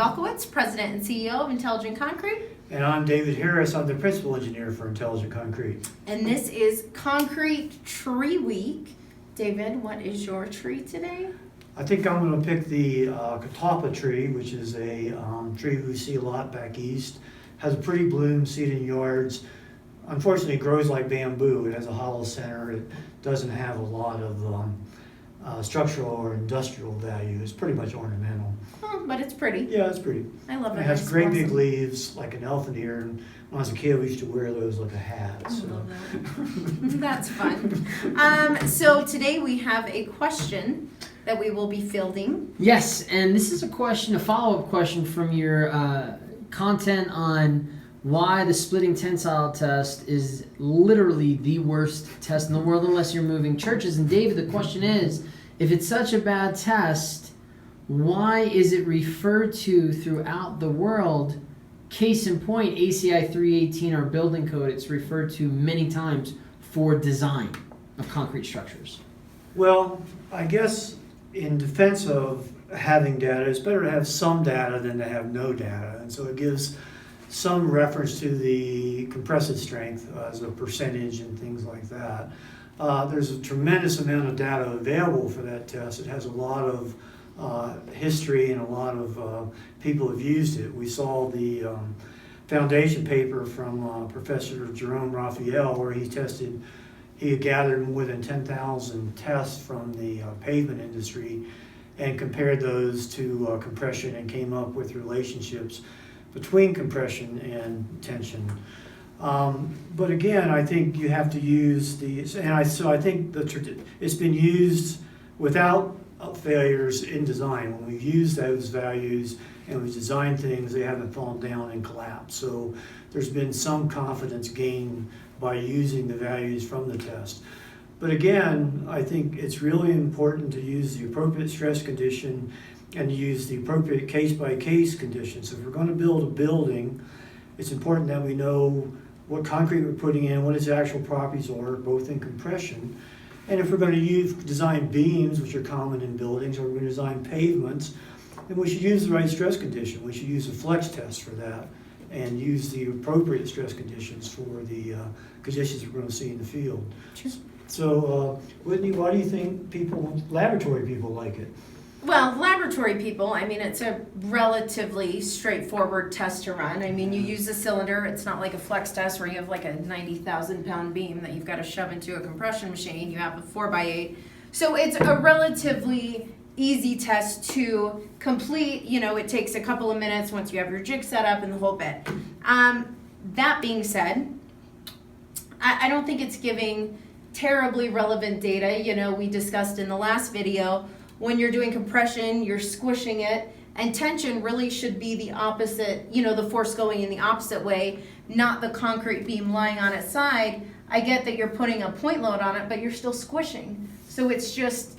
Belkowitz, President and CEO of Intelligent Concrete. And I'm David Harris. I'm the Principal Engineer for Intelligent Concrete. And this is Concrete Tree Week. David, what is your tree today? I think I'm going to pick the catalpa tree, which is a tree we see a lot back east. Has a pretty bloom, see it in yards. Unfortunately, it grows like bamboo. It has a hollow center. It doesn't have a lot of structural or industrial value. It's pretty much ornamental. Oh, but it's pretty. Yeah, it's pretty. I love it. It has great big leaves, like an elephant ear. And when I was a kid, we used to wear those like a hat. I love that. That's fun. So today we have a question that we will be fielding. Yes, and this is a follow-up question from your content on why the splitting tensile test is literally the worst test in the world unless you're moving churches. And David, the question is, if it's such a bad test, why is it referred to throughout the world? Case in point, ACI 318, our building code, it's referred to many times for design of concrete structures. Well, I guess in defense of having data, it's better to have some data than to have no data. And so it gives some reference to the compressive strength as a percentage and things like that. There's a tremendous amount of data available for that test. It has a lot of history and a lot of people have used it. We saw the foundation paper from Professor Jerome Raphael where he had gathered more than 10,000 tests from the pavement industry and compared those to compression and came up with relationships between compression and tension. But again, I think you have to use these, and I think it's been used without failures in design. When we've used those values and we've designed things, they haven't fallen down and collapsed. So there's been some confidence gained by using the values from the test. But again, I think it's really important to use the appropriate stress condition and to use the appropriate case-by-case conditions. So if we're going to build a building, it's important that we know what concrete we're putting in, what its actual properties are, both in compression. And if we're going to design beams, which are common in buildings, or we're going to design pavements, then we should use the right stress condition. We should use a flex test for that and use the appropriate stress conditions for the conditions we're going to see in the field. Sure. So, Whitney, why do you think laboratory people like it? Well, laboratory people, I mean, it's a relatively straightforward test to run. I mean, you use a cylinder. It's not like a flex test where you have like a 90,000-pound beam that you've got to shove into a compression machine. You have a 4x8. So it's a relatively easy test to complete. You know, it takes a couple of minutes once you have your jig set up and the whole bit. That being said, I don't think it's giving terribly relevant data. You know, we discussed in the last video, when you're doing compression, you're squishing it, and tension really should be the opposite, you know, the force going in the opposite way, not the concrete beam lying on its side. I get that you're putting a point load on it, but you're still squishing. So it's just,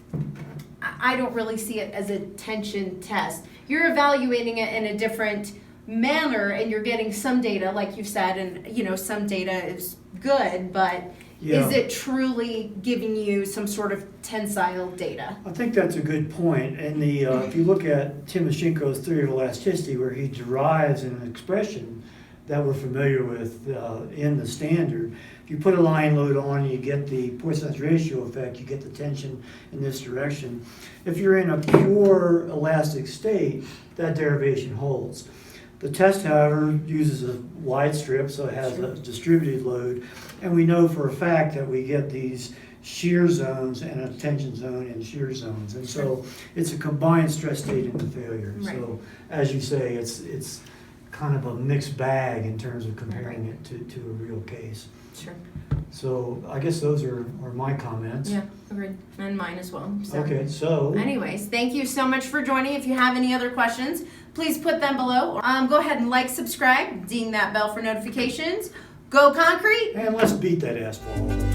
I don't really see it as a tension test. You're evaluating it in a different manner, and you're getting some data, like you said, and, you know, some data is good, but yeah. Is it truly giving you some sort of tensile data? I think that's a good point. And if you look at Timoshenko's theory of elasticity, where he derives an expression that we're familiar with in the standard, if you put a line load on, you get the Poisson's ratio effect, you get the tension in this direction. If you're in a pure elastic state, that derivation holds. The test, however, uses a wide strip, so it has a distributed load, and we know for a fact that we get these shear zones and a tension zone and shear zones, and so it's a combined stress state into failure. Right. So, as you say, it's kind of a mixed bag in terms of comparing it to a real case. Sure. So I guess those are my comments. Yeah, agreed. And mine as well. So. Okay, so Anyways, thank you so much for joining. If you have any other questions, please put them below. Go ahead and like, subscribe, ding that bell for notifications. Go Concrete! and let's beat that asphalt.